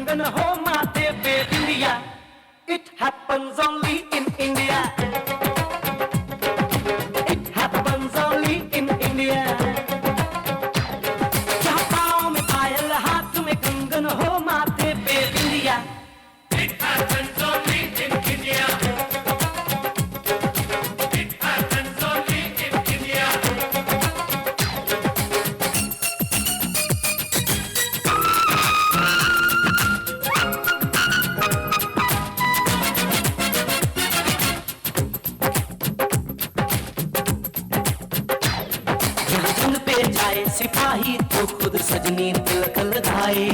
कंगन हो माथे पे बिंदिया, it happens only in India. It happens only in India. जहाँ पाँव में पायल हाथ में कंगन हो माथे पे बिंदिया, it happens only in India. It happens only in India. जाए सिपाही तो खुद सजनी तिलक लगाए,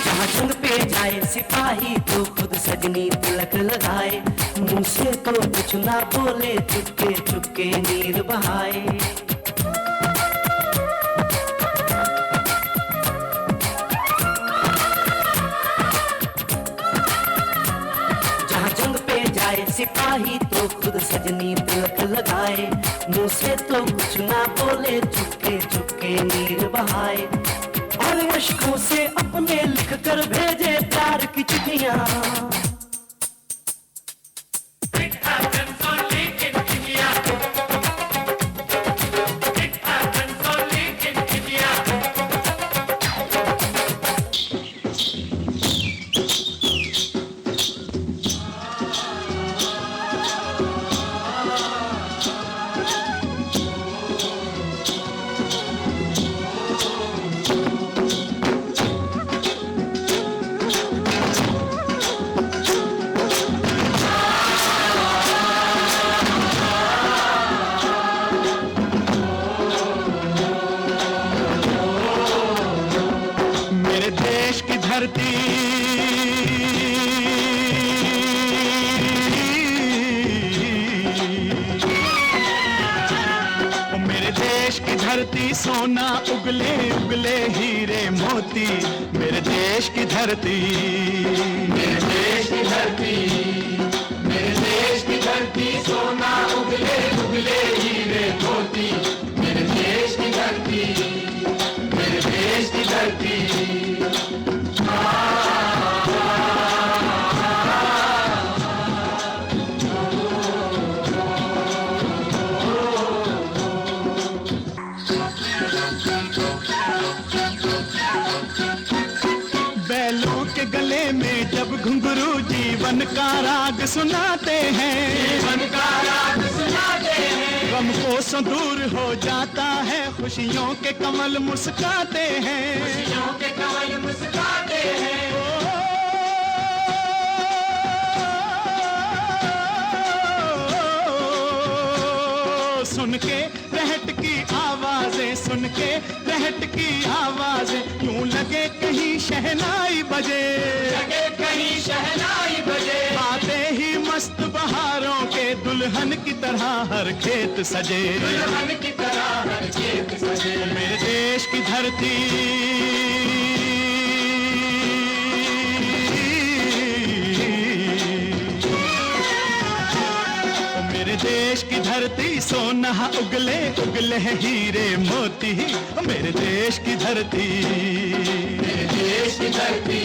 जहाँ जंग पे जाए सिपाही तो खुद सजनी तिलक लगाए, मुंह से तो कुछ ना बोले चुपके चुपके नीर बहाए। सिपाही तो खुद सजनी तिलक लगाए, मुंह से तो कुछ ना बोले चुपके चुपके नीर बहाए, और अश्कों से अपने लिख कर भेजे प्यार की चिट्ठियां। सोना उगले उगले हीरे मोती, मेरे देश की धरती, मेरे देश की धरती, मेरे देश की धरती, सोना उगले उगले हीरे मोती, मेरे देश की धरती, मेरे देश की धरती। गले में जब घुंघरू जीवन का राग सुनाते हैं, जीवन का राग सुनाते हैं, गम को सो दूर हो जाता है, खुशियों के कमल मुस्काते हैं, खुशियों के कमल मुस्काते हैं। सुन के रहट की आवाजें, सुन के रहट की आवाजें, यूं लगे कहीं शहनाई बजे, लगे कहीं शहनाई बजे, आते ही मस्त बहारों के दुल्हन की तरह हर खेत सजे, दुल्हन की तरह हर खेत सजे। मेरे देश की धरती, मेरे देश की धरती, सोना उगले उगले हीरे मोती, मेरे देश की धरती, मेरे देश की धरती।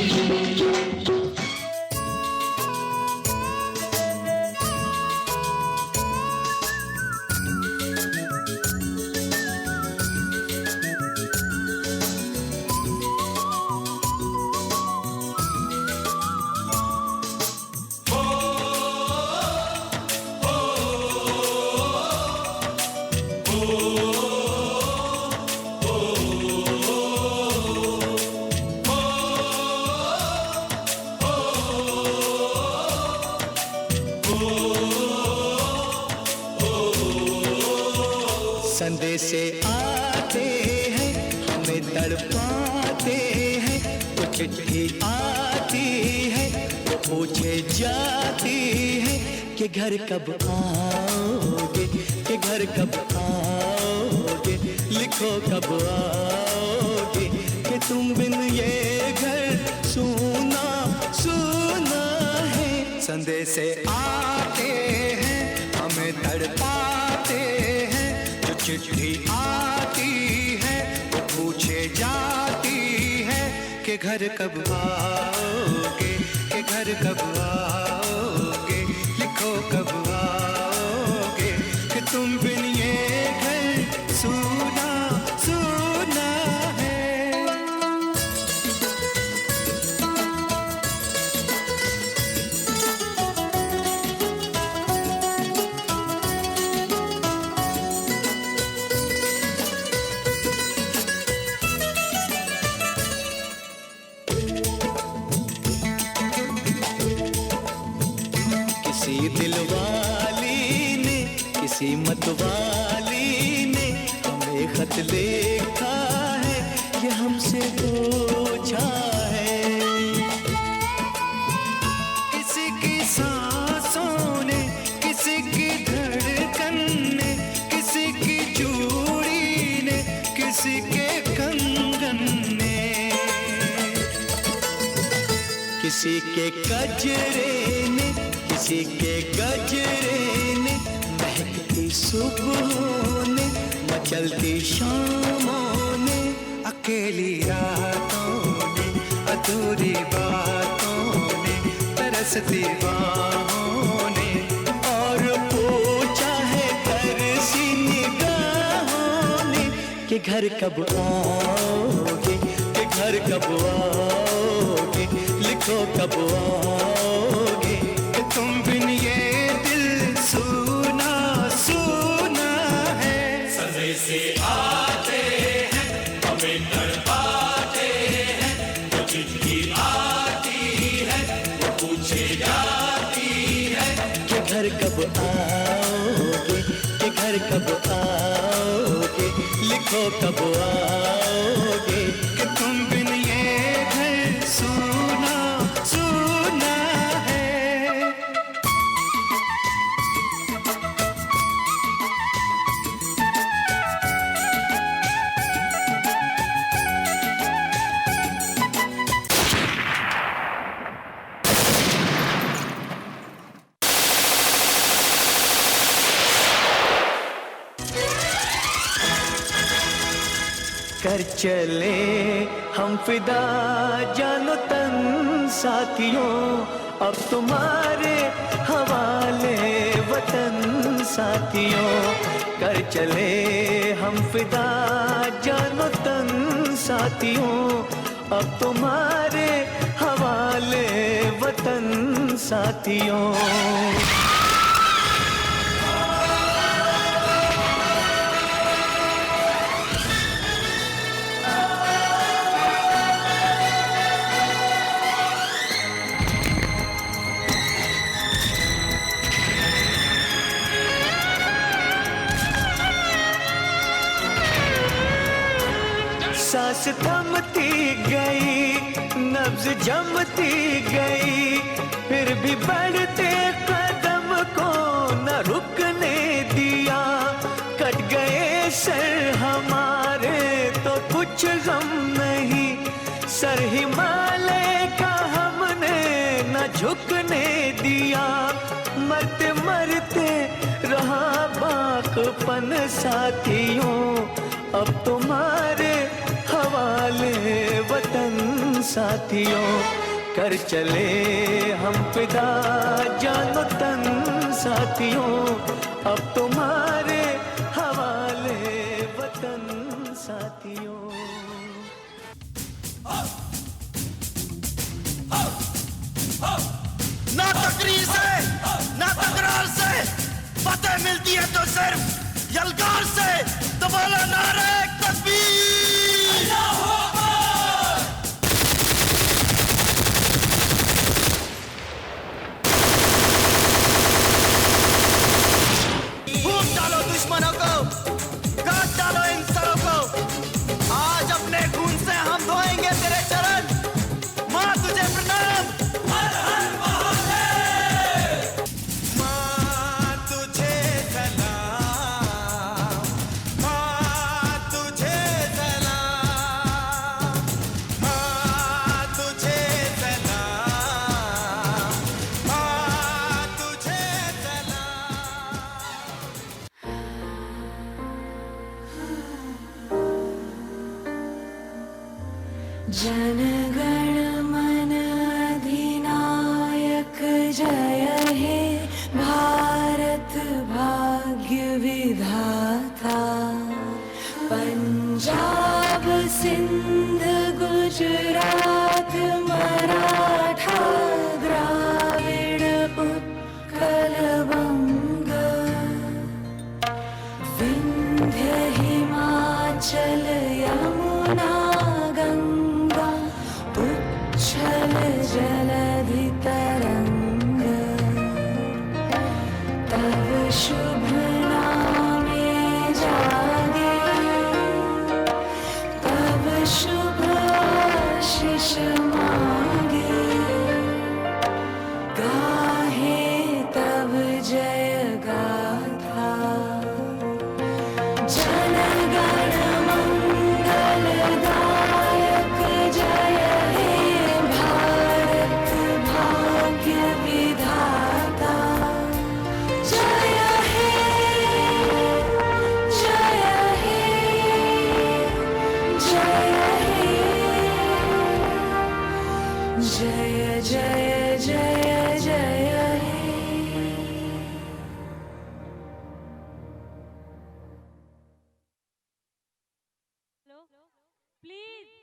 संदेशे आते हैं हमें तड़पाते हैं, तो चिट्ठी आती है तो पूछे जाती है कि घर कब आओगे, कि घर कब आओगे, लिखो कब आओगे, कि तुम बिन ये घर सूना सूना है। संदेशे आते हैं हमें तड़पाते हैं, चिट्ठी आती है तो कि घर कब आओगे, कि घर कब आओगे, लिखो कब आओगे कि तुम बिन ये घर सूना सूना है। किसी दिलवाली ने, किसी मतवाली ने हमें खत लिखा है, ये हमसे पूछा है। किसी की सांसों ने, किसी की धड़कन ने, किसी की चूड़ी ने, किसी के कंगन ने, किसी के गजरे ने, किसी के गजरे ने, महकती सुबहों ने, मचलती शामों ने, अकेली रातों ने, अधूरी बातों ने, तरसती बाहों ने, और पूछा है तरसी निगाहों ने कि घर कब आओगे, कि घर कब आओगे, लिखो कब आओगे कि तुम बिन ये दिल सूना सूना है। सजे से आते हैं हमें तड़पाते हैं, जो चिट्ठी आती है वो पूछे जाती है कि घर कब आओगे, कि घर कब आओगे, लिखो कब आओगे कि तुम बिन ये घर सूना सूना है। कर चले हम फिदा जानो तन साथियों, अब तुम्हारे हवाले वतन साथियों। कर चले हम फिदा जानो तन साथियों, अब तुम्हारे हवाले वतन साथियों। सांस थमती गई, नब्ज जमती गई, फिर भी बढ़ते कदम को न रुकने दिया। कट गए सर हमारे तो कुछ गम नहीं, सर हिमालय का हमने न झुकने दिया। मरते मरते रहा बाकपन साथियों, अब तुम्हारे हवाले वतन साथियों। कर चले हम फिदा जानो तन साथियों, अब तुम्हारे हवाले वतन साथियों। ना तकरीर से ना तकरार से फतेह मिलती है तो सिर्फ यलगार से। तो बोलो नारे तकबीर, अल्लाहू अकबर। फूंक डालो दुश्मनों को, काट डालो इन सरों को। आज अपने खून से हम धोएंगे तेरे चरण। माँ तुझे प्रणाम, हर हर महादेव। माँ तुझे सलाम, माँ तुझे सलाम। जनगण मन अधिनायक जय हे भारत भाग्य विधाता। पंजाब सिंध गुजरात मराठा द्राविड़ उत्कल बंग विंध्य हिमाचल यमुना गंगा उच्छल जलधि तरंग। तव शुभ नामे जागे तव शुभ आशीष मांगे। गाहे तव जय गाथा। जनगण मंगलदायक जय हे भारत भाग्य विधाता। जय हे जय हे जय हे जय जय जय जय हे। प्लीज